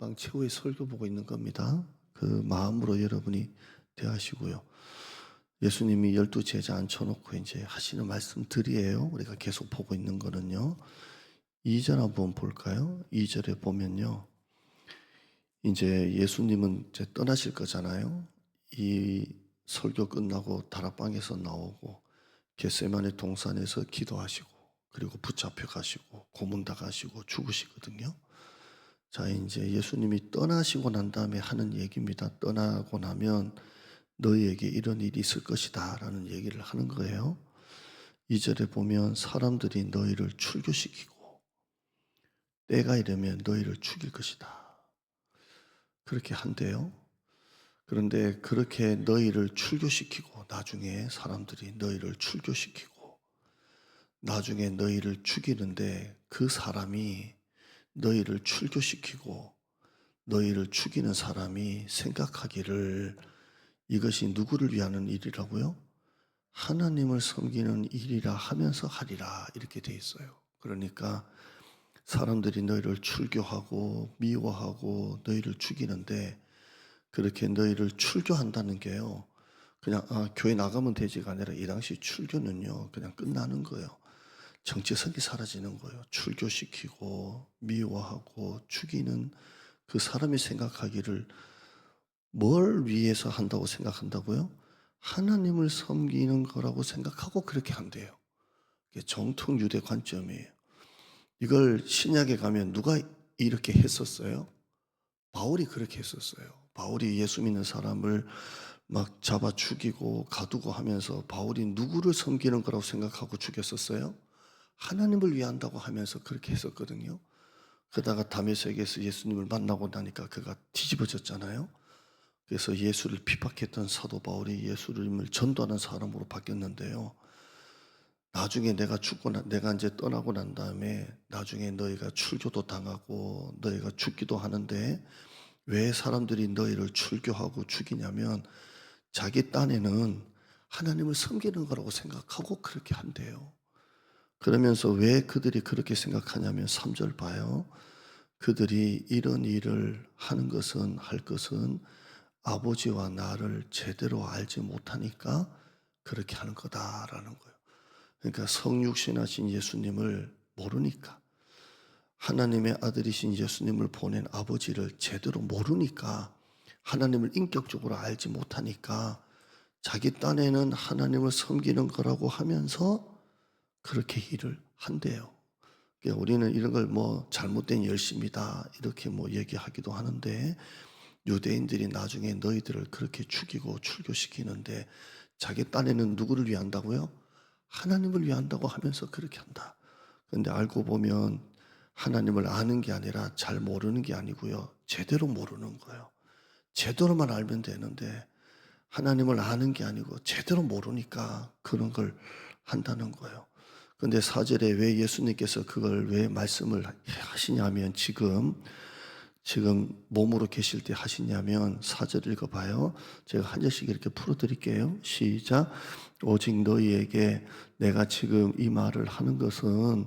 다락방 최후의 설교 보고 있는 겁니다. 그 마음으로 여러분이 대하시고요. 예수님이 12 제자 앉혀놓고 이제 하시는 말씀들이에요. 우리가 계속 보고 있는 거는요. 2절 한번 볼까요? 2절에 보면요. 이제 예수님은 이제 떠나실 거잖아요. 이 설교 끝나고 다락방에서 나오고 겟세마네 동산에서 기도하시고 그리고 붙잡혀 가시고 고문당하시고 죽으시거든요. 자, 이제 예수님이 떠나시고 난 다음에 하는 얘기입니다. 떠나고 나면 너희에게 이런 일이 있을 것이다 라는 얘기를 하는 거예요. 2절에 보면 사람들이 너희를 출교시키고 때가 이르면 너희를 죽일 것이다. 그렇게 한대요. 그런데 그렇게 너희를 출교시키고 나중에 사람들이 너희를 출교시키고 나중에 너희를 죽이는데 그 사람이 너희를 출교시키고 너희를 죽이는 사람이 생각하기를 이것이 누구를 위하는 일이라고요? 하나님을 섬기는 일이라 하면서 하리라 이렇게 돼 있어요. 그러니까 사람들이 너희를 출교하고 미워하고 너희를 죽이는데 그렇게 너희를 출교한다는 게요. 그냥 교회 나가면 되지가 아니라 이 당시 출교는요. 그냥 끝나는 거예요. 정체성이 사라지는 거예요. 출교시키고 미워하고 죽이는 그 사람이 생각하기를 뭘 위해서 한다고 생각한다고요? 하나님을 섬기는 거라고 생각하고 그렇게 한대요. 이게 정통 유대 관점이에요. 이걸 신약에 가면 누가 이렇게 했었어요? 바울이 그렇게 했었어요. 바울이 예수 믿는 사람을 막 잡아 죽이고 가두고 하면서 바울이 누구를 섬기는 거라고 생각하고 죽였었어요? 하나님을 위한다고 하면서 그렇게 했었거든요. 그러다가 다메섹에서 예수님을 만나고 나니까 그가 뒤집어졌잖아요. 그래서 예수를 핍박했던 사도 바울이 예수님을 전도하는 사람으로 바뀌었는데요. 나중에 내가 이제 떠나고 난 다음에 나중에 너희가 출교도 당하고 너희가 죽기도 하는데 왜 사람들이 너희를 출교하고 죽이냐면 자기 딴에는 하나님을 섬기는 거라고 생각하고 그렇게 한대요. 그러면서 왜 그들이 그렇게 생각하냐면 3절 봐요. 그들이 이런 일을 하는 것은 할 것은 아버지와 나를 제대로 알지 못하니까 그렇게 하는 거다라는 거예요. 그러니까 성육신하신 예수님을 모르니까 하나님의 아들이신 예수님을 보낸 아버지를 제대로 모르니까 하나님을 인격적으로 알지 못하니까 자기 딴에는 하나님을 섬기는 거라고 하면서 그렇게 일을 한대요. 그러니까 우리는 이런 걸 뭐 잘못된 열심이다 이렇게 뭐 얘기하기도 하는데 유대인들이 나중에 너희들을 그렇게 죽이고 출교시키는데 자기 딴에는 누구를 위한다고요? 하나님을 위한다고 하면서 그렇게 한다. 그런데 알고 보면 하나님을 아는 게 아니라 잘 모르는 게 아니고요. 제대로 모르는 거예요. 제대로만 알면 되는데 하나님을 아는 게 아니고 제대로 모르니까 그런 걸 한다는 거예요. 그런데 4절에 왜 예수님께서 그걸 왜 말씀을 하시냐면 지금 몸으로 계실 때 하시냐면 4절 읽어봐요. 제가 한 절씩 이렇게 풀어드릴게요. 시작. 오직 너희에게 내가 지금 이 말을 하는 것은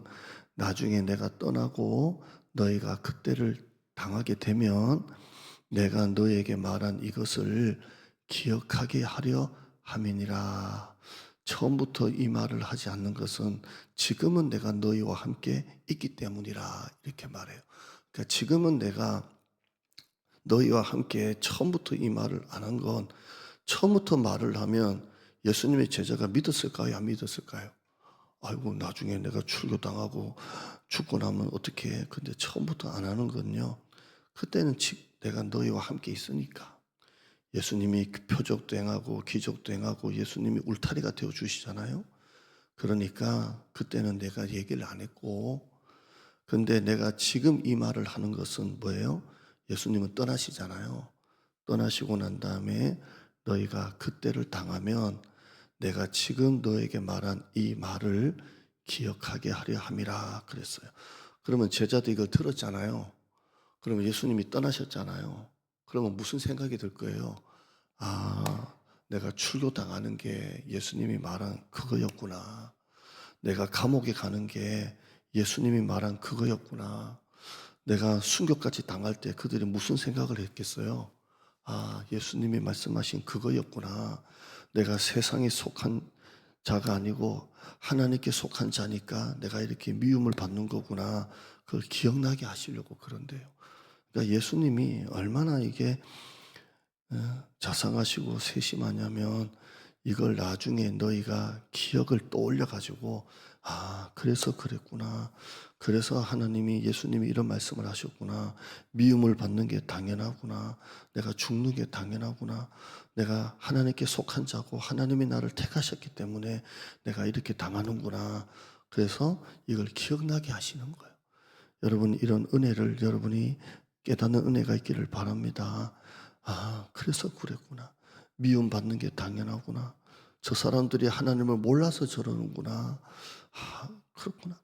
나중에 내가 떠나고 너희가 그때를 당하게 되면 내가 너희에게 말한 이것을 기억하게 하려 함이니라. 처음부터 이 말을 하지 않는 것은 지금은 내가 너희와 함께 있기 때문이라 이렇게 말해요. 그러니까 지금은 내가 너희와 함께 처음부터 이 말을 안 한 건 처음부터 말을 하면 예수님의 제자가 믿었을까요? 안 믿었을까요? 아이고 나중에 내가 출교당하고 죽고 나면 어떻게 해? 근데 처음부터 안 하는 건요. 그때는 내가 너희와 함께 있으니까 예수님이 그 표적도 행하고 기적도 행하고 예수님이 울타리가 되어 주시잖아요. 그러니까 그때는 내가 얘기를 안 했고 근데 내가 지금 이 말을 하는 것은 뭐예요? 예수님은 떠나시잖아요. 떠나시고 난 다음에 너희가 그때를 당하면 내가 지금 너에게 말한 이 말을 기억하게 하려 함이라 그랬어요. 그러면 제자도 이걸 들었잖아요. 그러면 예수님이 떠나셨잖아요. 그러면 무슨 생각이 들 거예요? 아, 내가 출교당하는 게 예수님이 말한 그거였구나. 내가 감옥에 가는 게 예수님이 말한 그거였구나. 내가 순교까지 당할 때 그들이 무슨 생각을 했겠어요? 아, 예수님이 말씀하신 그거였구나. 내가 세상에 속한 자가 아니고 하나님께 속한 자니까 내가 이렇게 미움을 받는 거구나. 그걸 기억나게 하시려고 그런데요. 그러니까 예수님이 얼마나 이게 자상하시고 세심하냐면 이걸 나중에 너희가 기억을 떠올려 가지고 아, 그래서 그랬구나. 그래서 하나님이 예수님이 이런 말씀을 하셨구나. 미움을 받는 게 당연하구나. 내가 죽는 게 당연하구나. 내가 하나님께 속한 자고 하나님이 나를 택하셨기 때문에 내가 이렇게 당하는구나. 그래서 이걸 기억나게 하시는 거예요. 여러분 이런 은혜를 여러분이 깨닫는 은혜가 있기를 바랍니다. 아, 그래서 그랬구나. 미움받는 게 당연하구나. 저 사람들이 하나님을 몰라서 저러는구나. 아, 그렇구나.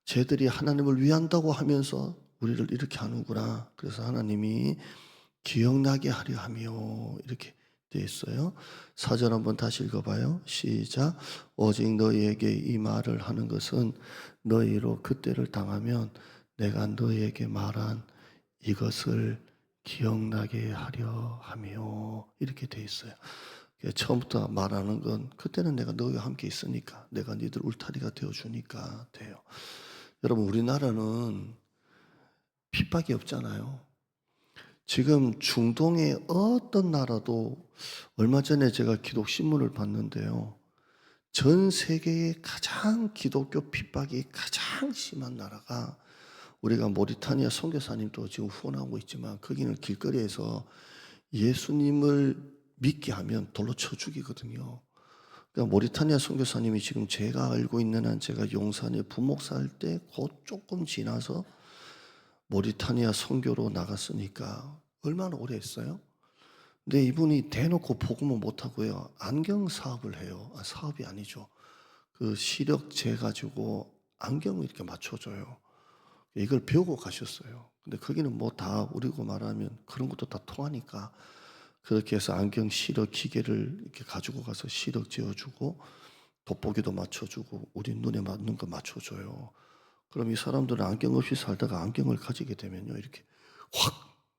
쟤들이 하나님을 위한다고 하면서 우리를 이렇게 하는구나. 그래서 하나님이 기억나게 하려 하며 이렇게 되어 있어요. 4절 한번 다시 읽어봐요. 시작. 오직 너희에게 이 말을 하는 것은 너희로 그때를 당하면 내가 너희에게 말한 이것을 기억나게 하려 하며 이렇게 되어 있어요. 처음부터 말하는 건 그때는 내가 너희와 함께 있으니까 내가 너희들 울타리가 되어주니까 돼요. 여러분 우리나라는 핍박이 없잖아요. 지금 중동의 어떤 나라도 얼마 전에 제가 기독신문을 봤는데요. 전 세계의 가장 기독교 핍박이 가장 심한 나라가 우리가 모리타니아 선교사님도 지금 후원하고 있지만 거기는 길거리에서 예수님을 믿게 하면 돌로 쳐 죽이거든요. 그러니까 모리타니아 선교사님이 지금 제가 알고 있는 한 제가 용산에 부목사 할 때 곧 조금 지나서 모리타니아 선교로 나갔으니까 얼마나 오래 했어요? 근데 이분이 대놓고 복음을 못하고요. 안경 사업을 해요. 아, 사업이 아니죠. 그 시력 재가지고 안경을 이렇게 맞춰줘요. 이걸 배우고 가셨어요. 근데 거기는 뭐 다 우리고 말하면 그런 것도 다 통하니까 그렇게 해서 안경 시력 기계를 이렇게 가지고 가서 시력 재어주고 돋보기도 맞춰주고 우리 눈에 맞는 거 맞춰줘요. 그럼 이 사람들은 안경 없이 살다가 안경을 가지게 되면요 이렇게 확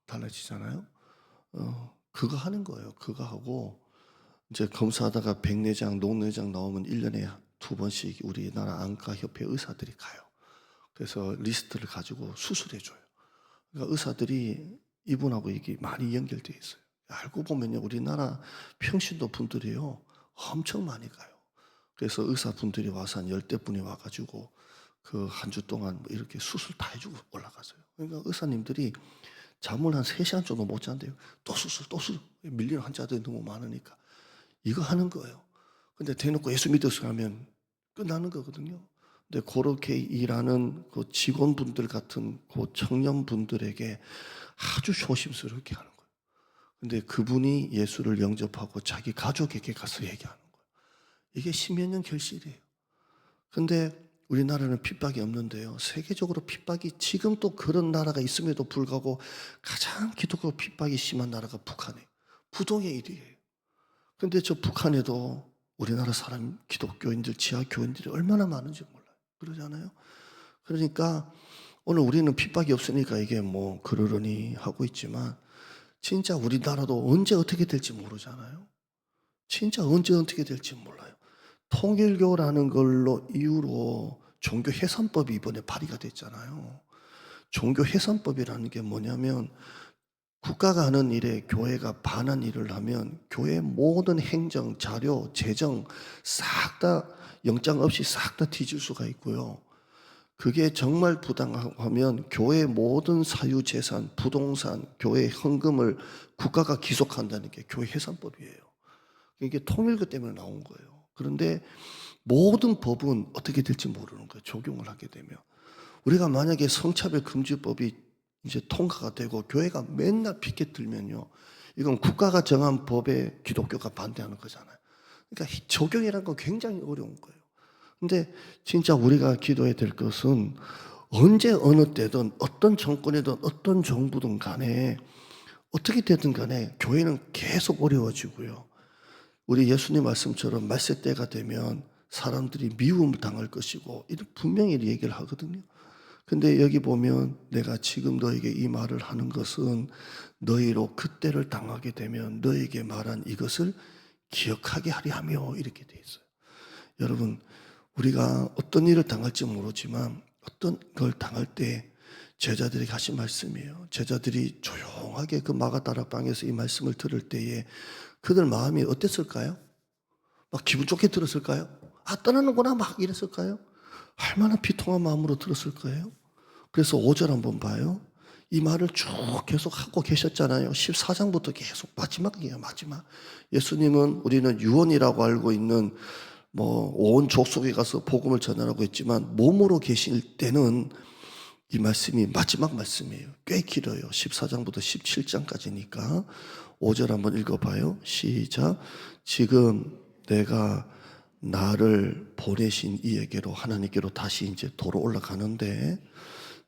달라지잖아요. 그거 하는 거예요. 그거 하고 이제 검사하다가 백내장, 녹내장 나오면 1년에 2번씩 우리나라 안과협회 의사들이 가요. 그래서 리스트를 가지고 수술해 줘요. 그러니까 의사들이 이분하고 이게 많이 연결되어 있어요. 알고 보면요, 우리나라 평신도 분들이요, 엄청 많이 가요. 그래서 의사분들이 와서 한 10대 분이 와가지고 그 한 주 동안 뭐 이렇게 수술 다 해주고 올라가세요. 그러니까 의사님들이 잠을 한 3시간 정도 못 잔대요. 또 수술, 또 수술. 밀리는 환자들이 너무 많으니까. 이거 하는 거예요. 근데 대놓고 예수 믿어서 하면 끝나는 거거든요. 근데 그렇게 일하는 그 직원분들 같은 그 청년분들에게 아주 조심스럽게 하는 거예요. 근데 그분이 예수를 영접하고 자기 가족에게 가서 얘기하는 거예요. 이게 십몇 년 결실이에요. 근데 우리나라는 핍박이 없는데요. 세계적으로 핍박이 지금 또 그런 나라가 있음에도 불구하고 가장 기독교 핍박이 심한 나라가 북한이에요. 부동의 일이에요. 근데 저 북한에도 우리나라 사람, 기독교인들, 지하 교인들이 얼마나 많은지 몰라요. 그러잖아요. 그러니까 오늘 우리는 핍박이 없으니까 이게 뭐 그러려니 하고 있지만 진짜 우리나라도 언제 어떻게 될지 모르잖아요. 진짜 언제 어떻게 될지 몰라요. 통일교라는 걸로 이유로 종교 해산법이 이번에 발의가 됐잖아요. 종교 해산법이라는 게 뭐냐면 국가가 하는 일에 교회가 반한 일을 하면 교회 모든 행정, 자료, 재정 싹 다 영장 없이 싹 다 뒤질 수가 있고요. 그게 정말 부당하면 교회 모든 사유재산, 부동산, 교회 헌금을 국가가 기속한다는 게 교회 해산법이에요. 이게 통일교 때문에 나온 거예요. 그런데 모든 법은 어떻게 될지 모르는 거예요. 적용을 하게 되면. 우리가 만약에 성차별 금지법이 이제 통과가 되고 교회가 맨날 피켓 들면요. 이건 국가가 정한 법에 기독교가 반대하는 거잖아요. 그러니까 적용이라는 건 굉장히 어려운 거예요. 근데 진짜 우리가 기도해야 될 것은 언제 어느 때든 어떤 정권이든 어떤 정부든 간에 어떻게 되든 간에 교회는 계속 어려워지고요. 우리 예수님 말씀처럼 말세 때가 되면 사람들이 미움을 당할 것이고 이런 분명히 얘기를 하거든요. 근데 여기 보면 내가 지금 너에게 이 말을 하는 것은 너희로 그때를 당하게 되면 너에게 말한 이것을 기억하게 하려 하며 이렇게 돼 있어요. 여러분, 우리가 어떤 일을 당할지 모르지만 어떤 걸 당할 때 제자들에게 하신 말씀이에요. 제자들이 조용하게 그 마가다락방에서 이 말씀을 들을 때에 그들 마음이 어땠을까요? 막 기분 좋게 들었을까요? 아, 떠나는구나 막 이랬을까요? 얼마나 비통한 마음으로 들었을 거예요. 그래서 5절 한번 봐요. 이 말을 쭉 계속 하고 계셨잖아요. 14장부터 계속 마지막이에요. 마지막. 예수님은 우리는 유언이라고 알고 있는 온 족속에 가서 복음을 전하라고 했지만 몸으로 계실 때는 이 말씀이 마지막 말씀이에요. 꽤 길어요. 14장부터 17장까지니까 5절 한번 읽어봐요. 시작. 지금 내가 나를 보내신 이에게로 하나님께로 다시 이제 도로 올라가는데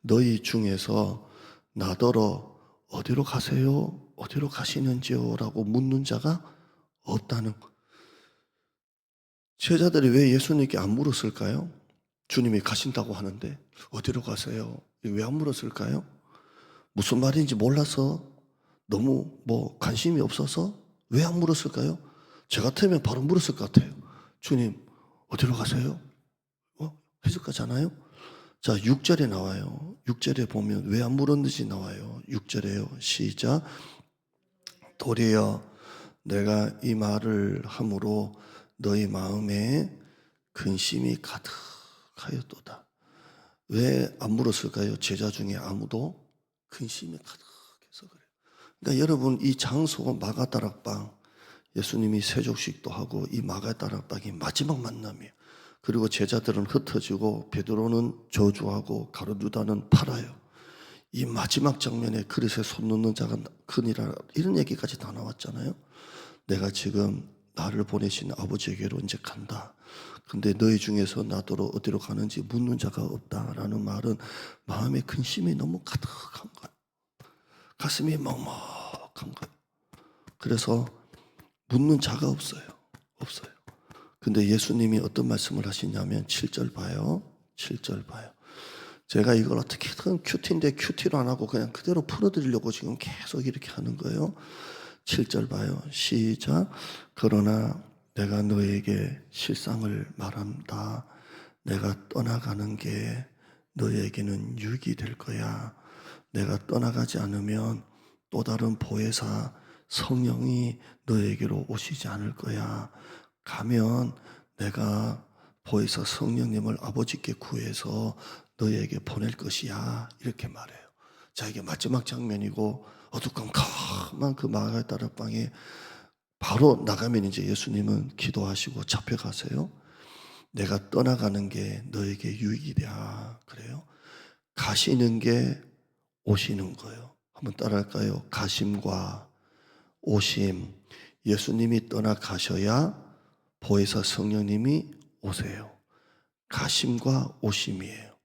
너희 중에서 나더러 어디로 가세요? 어디로 가시는지요? 라고 묻는 자가 없다는. 제자들이 왜 예수님께 안 물었을까요? 주님이 가신다고 하는데 어디로 가세요? 왜 안 물었을까요? 무슨 말인지 몰라서 너무 관심이 없어서 왜 안 물었을까요? 저 같으면 바로 물었을 것 같아요. 주님 어디로 가세요? 했을 거잖아요. 자, 6절에 나와요. 6절에 보면 왜 안 물었는지 나와요. 6절에요. 시작. 도리어 내가 이 말을 함으로 너희 마음에 근심이 가득하였도다. 왜 안 물었을까요? 제자 중에 아무도 근심이 가득해서 그래요. 그러니까 여러분, 이 장소 마가다락방, 예수님이 세족식도 하고 이 마가다락방이 마지막 만남이에요. 그리고 제자들은 흩어지고 베드로는 저주하고 가룟유다는 팔아요. 이 마지막 장면에 그릇에 손 넣는 자가 크니라, 이런 얘기까지 다 나왔잖아요. 내가 지금 나를 보내신 아버지에게로 이제 간다. 근데 너희 중에서 나더러 어디로 가는지 묻는 자가 없다라는 말은 마음에 근심이 너무 가득한 거예요. 가슴이 먹먹한 거예요. 그래서 묻는 자가 없어요. 없어요. 근데 예수님이 어떤 말씀을 하시냐면 7절 봐요. 7절 봐요. 제가 이걸 어떻게든 큐티인데 큐티로 안 하고 그냥 그대로 풀어드리려고 지금 계속 이렇게 하는 거예요. 7절 봐요. 시작. 그러나 내가 너에게 실상을 말한다. 내가 떠나가는 게 너에게는 유익이 될 거야. 내가 떠나가지 않으면 또 다른 보혜사 성령이 너에게로 오시지 않을 거야. 가면 내가 보혜사 성령님을 아버지께 구해서 너에게 보낼 것이야. 이렇게 말해요. 자, 이게 마지막 장면이고 어두컴컴한 그 마가다락방에 바로 나가면 이제 예수님은 기도하시고 잡혀가세요. 내가 떠나가는 게 너에게 유익이 돼. 그래요? 가시는 게 오시는 거예요. 한번 따라할까요? 가심과 오심. 예수님이 떠나가셔야 보혜사 성령님이 오세요. 가심과 오심이에요.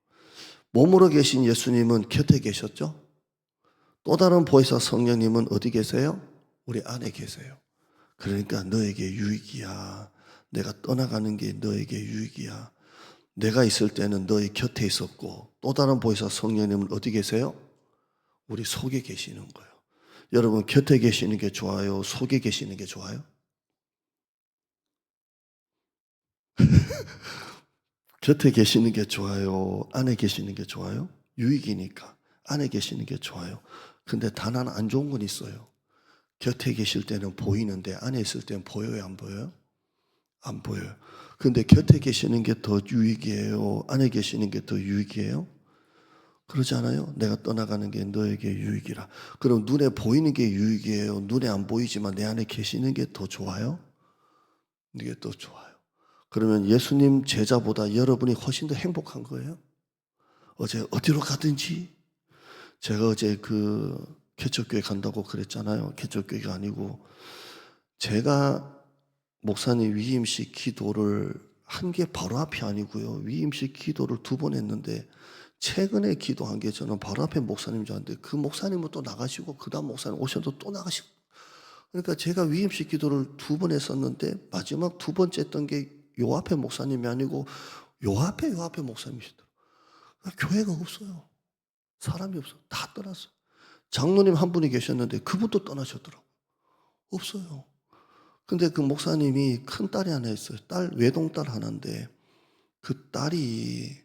몸으로 계신 예수님은 곁에 계셨죠? 또 다른 보혜사 성령님은 어디 계세요? 우리 안에 계세요. 그러니까 너에게 유익이야. 내가 떠나가는 게 너에게 유익이야. 내가 있을 때는 너희 곁에 있었고 또 다른 보혜사 성령님은 어디 계세요? 우리 속에 계시는 거예요. 여러분, 곁에 계시는 게 좋아요? 속에 계시는 게 좋아요? 곁에 계시는 게 좋아요? 안에 계시는 게 좋아요? 유익이니까 안에 계시는 게 좋아요. 근데 단 하나 안 좋은 건 있어요. 곁에 계실 때는 보이는데 안에 있을 때는 보여요, 안 보여요? 안 보여요. 근데 곁에 계시는 게 더 유익이에요? 안에 계시는 게 더 유익이에요? 그러지 않아요? 내가 떠나가는 게 너에게 유익이라. 그럼 눈에 보이는 게 유익이에요? 눈에 안 보이지만 내 안에 계시는 게 더 좋아요? 이게 더 좋아요. 그러면 예수님 제자보다 여러분이 훨씬 더 행복한 거예요. 어제 어디로 가든지, 제가 어제 그 개척교회 간다고 그랬잖아요. 개척교회가 아니고 제가 목사님 위임식 기도를 한 게 바로 앞이 아니고요. 위임식 기도를 2번 했는데 최근에 기도한 게 저는 바로 앞에 목사님 줄 알았는데 그 목사님은 또 나가시고 그 다음 목사님 오셔도 또 나가시고, 그러니까 제가 위임식 기도를 2번 했었는데 마지막 2번째 했던 게 요 앞에 목사님이 아니고 요 앞에 목사님이시더라고요. 교회가 없어요. 사람이 없어. 다 떠났어. 장로님 한 분이 계셨는데 그분도 떠나셨더라고요. 없어요. 근데 그 목사님이 큰 딸이 하나 있어요. 외동딸 하나인데 그 딸이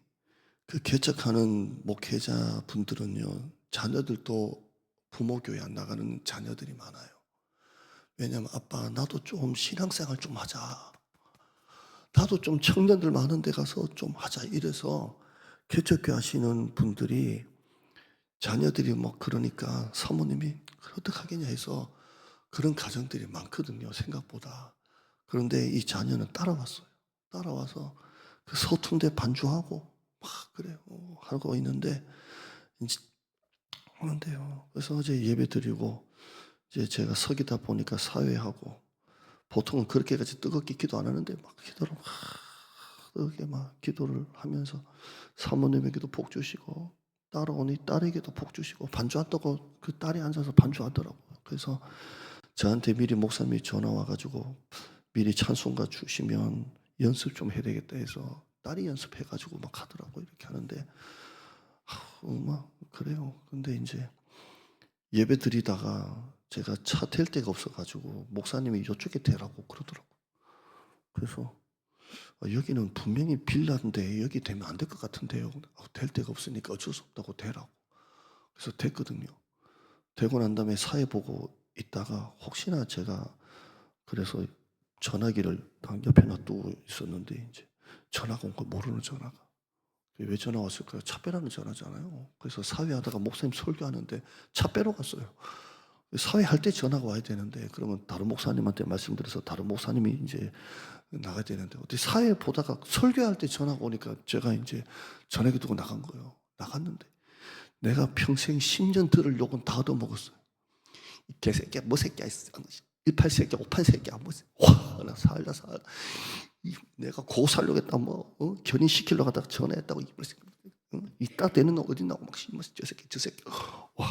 그 개척하는 목회자 분들은요, 자녀들도 부모 교회 안 나가는 자녀들이 많아요. 왜냐면 아빠 나도 좀 신앙생활 좀 하자. 나도 좀 청년들 많은 데 가서 좀 하자. 이래서 개척교회 하시는 분들이 자녀들이 뭐 그러니까 사모님이 어떡하겠냐 해서 그런 가정들이 많거든요. 생각보다. 그런데 이 자녀는 따라왔어요. 따라와서 그 서툰데 반주하고 막 그래요. 하고 있는데 이제 하는데요. 그래서 어제 예배 드리고 이제 제가 서기다 보니까 사회하고 보통은 그렇게까지 뜨겁게 기도 안 하는데 막 기도를 막 뜨겁게 막 기도를 하면서 사모님에게도 복 주시고 따라오니 딸에게도 복 주시고 반주한다고 그 딸이 앉아서 반주하더라고요. 그래서 저한테 미리 목사님이 전화 와가지고 미리 찬송가 주시면 연습 좀 해야 되겠다 해서 딸이 연습해가지고 막 하더라고요. 이렇게 하는데 막 그래요. 근데 이제 예배 드리다가 제가 차 댈 데가 없어가지고 목사님이 이쪽에 대라고 그러더라고요. 그래서 여기는 분명히 빌라인데 여기 되면 안 될 것 같은데요. 될 데가 없으니까 어쩔 수 없다고 대라고. 그래서 됐거든요. 되고 난 다음에 사회 보고 있다가 혹시나 제가 그래서 전화기를 옆에 놔두고 있었는데 이제 전화가 온 거 모르는 전화가. 왜 전화 왔을까요? 차 빼라는 전화잖아요. 그래서 사회하다가 목사님 설교하는데 차 빼러 갔어요. 사회할 때 전화가 와야 되는데 그러면 다른 목사님한테 말씀드려서 다른 목사님이 이제 나가야 되는데 어떻게 사회 보다가 설교할 때 전화가 오니까 제가 이제 전화기 두고 나간 거예요. 나갔는데 내가 평생 10년 들을 욕은 다 얻어먹었어요. 이 개새끼야, 뭐 새끼야, 18새끼야, 58새끼야, 뭐, 와, 나 살다. 내가 고 살려겠다, 뭐, 견인시키려고 하다가 전화했다고, 이따 되는 놈 어딨나고, 막, 저 새끼. 와,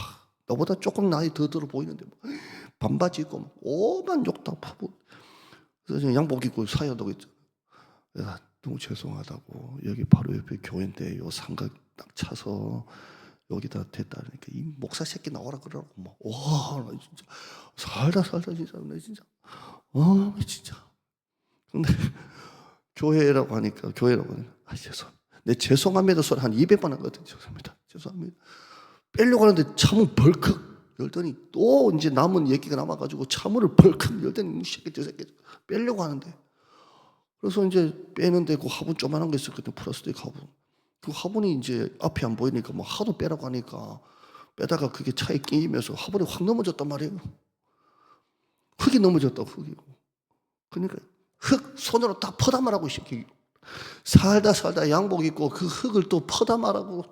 너보다 조금 나이 더 들어 보이는데, 뭐, 반바지 입고, 막, 오만 욕 다 파고. 그래서 양복 입고 사연다고 했죠. 내가 너무 죄송하다고, 여기 바로 옆에 교회인데, 요 상가 딱 차서, 여기다 됐다 그러니까 이 목사 새끼 나오라 그러라고 막 와 나 진짜 살다 진짜 나 진짜 진짜 근데 교회라고 하니까 내 죄송합니다 소리 한 200번 하거든. 죄송합니다 빼려고 하는데 차문 벌컥 열더니 또 이제 남은 얘기가 남아가지고 차문을 벌컥 열더니 이 새끼 저 새끼 빼려고 하는데 그래서 이제 빼는데 그 화분 조그만한 거 있었거든. 플라스틱 화분. 그 화분이 이제 앞이 안 보이니까 뭐 하도 빼라고 하니까 빼다가 그게 차에 끼면서 화분이 확 넘어졌단 말이에요. 흙이 넘어졌다고 흙이. 그러니까 흙 손으로 딱 퍼담으라고 시키. 살다 양복 입고 그 흙을 또 퍼담으라고.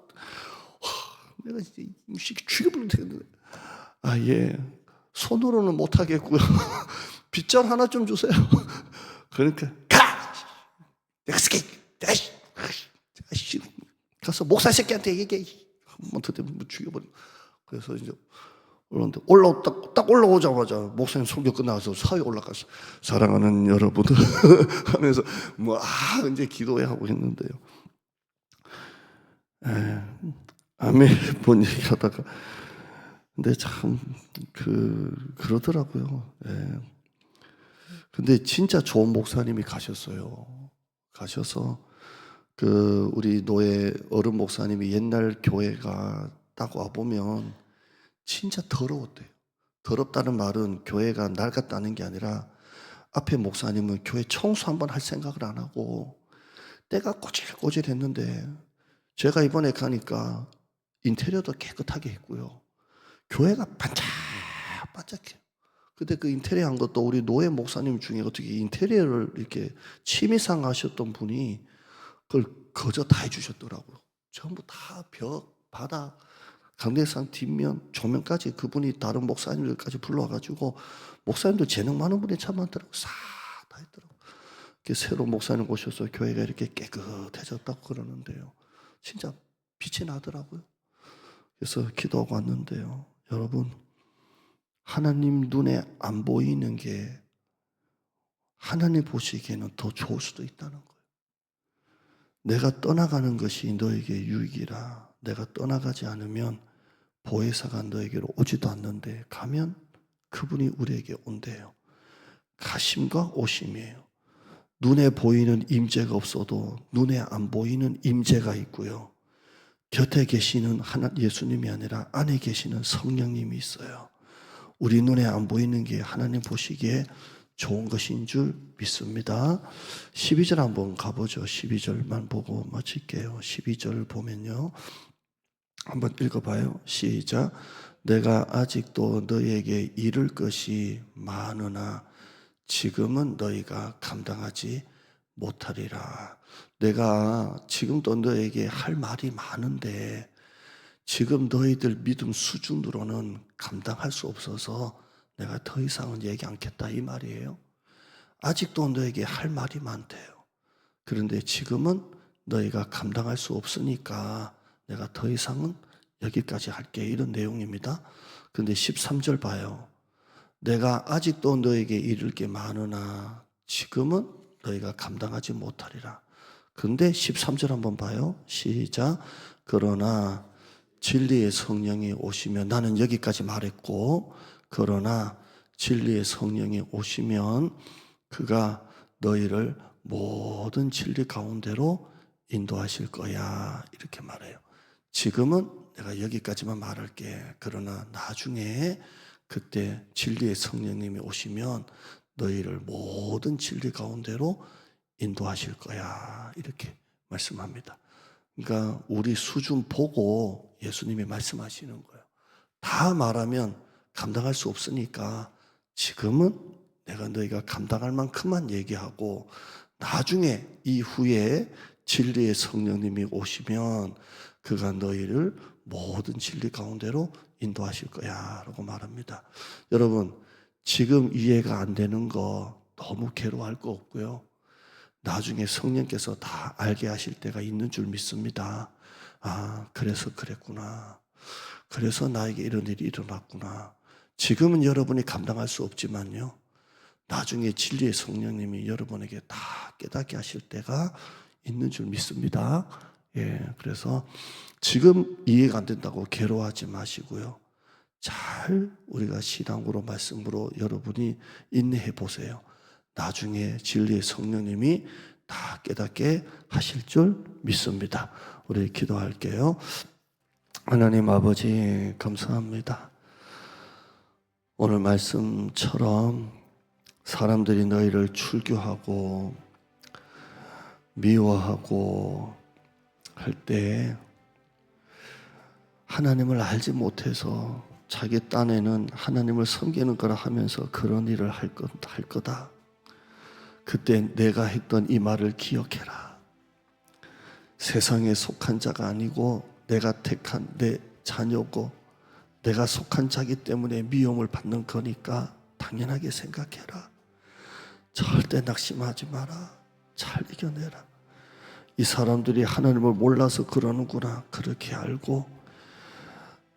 내가 진짜 이 새끼 죽여버리면 되겠는데. 아 예. 손으로는 못 하겠고요. 빗자루 하나 좀 주세요. 그러니까 가. 내가 쓸게. 가서 목사 새끼한테 얘기해. 한번 더 되면 죽여버려. 그래서 이제 그런데 딱 올라오자마자 목사님 설교 끝나서 사회 올라가서 사랑하는 여러분들 하면서 이제 기도해 하고 했는데요. 아멘 본 얘기하다가 근데 참 그러더라고요. 예. 근데 진짜 좋은 목사님이 가셨어요. 가셔서 우리 노예 어른 목사님이 옛날 교회가 딱 와보면 진짜 더러웠대요. 더럽다는 말은 교회가 낡았다는 게 아니라 앞에 목사님은 교회 청소 한번 할 생각을 안 하고 때가 꼬질꼬질했는데 제가 이번에 가니까 인테리어도 깨끗하게 했고요. 교회가 반짝반짝해요. 근데 그 인테리어 한 것도 우리 노예 목사님 중에 어떻게 인테리어를 이렇게 취미상 하셨던 분이 그걸 거저 다 해주셨더라고요. 전부 다 벽, 바닥, 강대상 뒷면, 조명까지 그분이 다른 목사님들까지 불러가지고 목사님도 재능 많은 분이 참 많더라고요. 다 했더라고요. 새로 목사님 오셔서 교회가 이렇게 깨끗해졌다고 그러는데요. 진짜 빛이 나더라고요. 그래서 기도하고 왔는데요. 여러분, 하나님 눈에 안 보이는 게 하나님 보시기에는 더 좋을 수도 있다는 거예요. 내가 떠나가는 것이 너에게 유익이라. 내가 떠나가지 않으면 보혜사가 너에게로 오지도 않는데 가면 그분이 우리에게 온대요. 가심과 오심이에요. 눈에 보이는 임재가 없어도 눈에 안 보이는 임재가 있고요. 곁에 계시는 예수님이 아니라 안에 계시는 성령님이 있어요. 우리 눈에 안 보이는 게 하나님 보시기에 좋은 것인 줄 믿습니다. 12절 한번 가보죠. 12절만 보고 마칠게요. 12절 보면요. 한번 읽어봐요. 시작. 내가 아직도 너희에게 이를 것이 많으나 지금은 너희가 감당하지 못하리라. 내가 지금도 너에게 할 말이 많은데 지금 너희들 믿음 수준으로는 감당할 수 없어서 내가 더 이상은 얘기 않겠다 이 말이에요. 아직도 너에게 할 말이 많대요. 그런데 지금은 너희가 감당할 수 없으니까 내가 더 이상은 여기까지 할게 이런 내용입니다. 그런데 13절 봐요. 내가 아직도 너에게 이를 게 많으나 지금은 너희가 감당하지 못하리라. 그런데 13절 한번 봐요. 시작. 그러나 진리의 성령이 오시면, 나는 여기까지 말했고, 그러나 진리의 성령이 오시면 그가 너희를 모든 진리 가운데로 인도하실 거야 이렇게 말해요. 지금은 내가 여기까지만 말할게. 그러나 나중에 그때 진리의 성령님이 오시면 너희를 모든 진리 가운데로 인도하실 거야 이렇게 말씀합니다. 그러니까 우리 수준 보고 예수님이 말씀하시는 거예요. 다 말하면 감당할 수 없으니까 지금은 내가 너희가 감당할 만큼만 얘기하고 나중에 이후에 진리의 성령님이 오시면 그가 너희를 모든 진리 가운데로 인도하실 거야 라고 말합니다. 여러분 지금 이해가 안 되는 거 너무 괴로워할 거 없고요. 나중에 성령께서 다 알게 하실 때가 있는 줄 믿습니다. 아, 그래서 그랬구나. 그래서 나에게 이런 일이 일어났구나. 지금은 여러분이 감당할 수 없지만요. 나중에 진리의 성령님이 여러분에게 다 깨닫게 하실 때가 있는 줄 믿습니다. 예, 그래서 지금 이해가 안 된다고 괴로워하지 마시고요. 잘 우리가 신앙으로 말씀으로 여러분이 인내해 보세요. 나중에 진리의 성령님이 다 깨닫게 하실 줄 믿습니다. 우리 기도할게요. 하나님 아버지 감사합니다. 오늘 말씀처럼 사람들이 너희를 출교하고 미워하고 할 때 하나님을 알지 못해서 자기 딴에는 하나님을 섬기는 거라 하면서 그런 일을 할 거다. 그때 내가 했던 이 말을 기억해라. 세상에 속한 자가 아니고 내가 택한 내 자녀고 내가 속한 자기 때문에 미움을 받는 거니까 당연하게 생각해라. 절대 낙심하지 마라. 잘 이겨내라. 이 사람들이 하나님을 몰라서 그러는구나. 그렇게 알고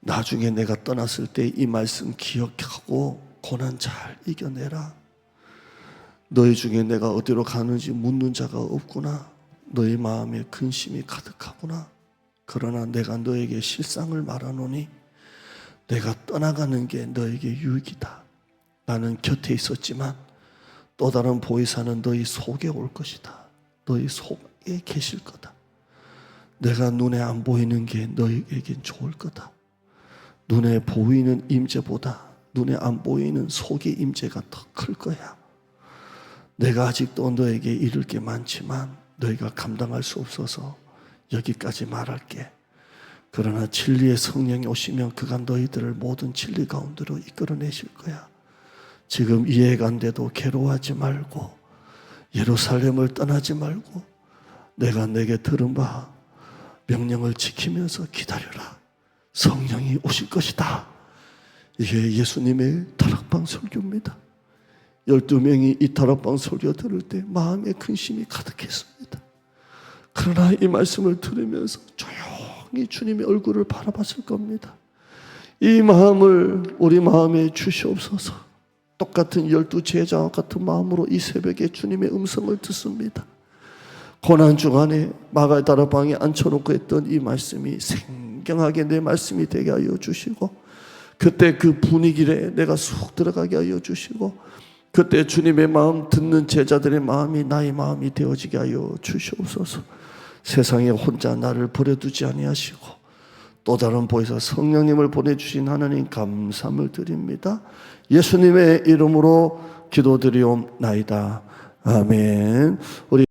나중에 내가 떠났을 때 이 말씀 기억하고 고난 잘 이겨내라. 너희 중에 내가 어디로 가는지 묻는 자가 없구나. 너희 마음에 근심이 가득하구나. 그러나 내가 너에게 실상을 말하노니 내가 떠나가는 게 너에게 유익이다. 나는 곁에 있었지만 또 다른 보혜사는 너희 속에 올 것이다. 너희 속에 계실 거다. 내가 눈에 안 보이는 게 너희에겐 좋을 거다. 눈에 보이는 임재보다 눈에 안 보이는 속의 임재가 더 클 거야. 내가 아직도 너에게 이를 게 많지만 너희가 감당할 수 없어서 여기까지 말할게. 그러나 진리의 성령이 오시면 그가 너희들을 모든 진리 가운데로 이끌어내실 거야. 지금 이해가 안 돼도 괴로워하지 말고 예루살렘을 떠나지 말고 내가 내게 들은 바 명령을 지키면서 기다려라. 성령이 오실 것이다. 이게 예수님의 다락방 설교입니다. 12명이 이 다락방 설교 들을 때 마음에 근심이 가득했습니다. 그러나 이 말씀을 들으면서 조용히 주님의 얼굴을 바라봤을 겁니다. 이 마음을 우리 마음에 주시옵소서. 똑같은 12 제자와 같은 마음으로 이 새벽에 주님의 음성을 듣습니다. 고난 주간에 마가다라 방에 앉혀놓고 했던 이 말씀이 생경하게 내 말씀이 되게 하여 주시고, 그때 그 분위기에 내가 쑥 들어가게 하여 주시고, 그때 주님의 마음 듣는 제자들의 마음이 나의 마음이 되어지게 하여 주시옵소서. 세상에 혼자 나를 버려두지 아니하시고 또 다른 보혜사 성령님을 보내주신 하나님 감사함을 드립니다. 예수님의 이름으로 기도드리옵나이다. 아멘. 우리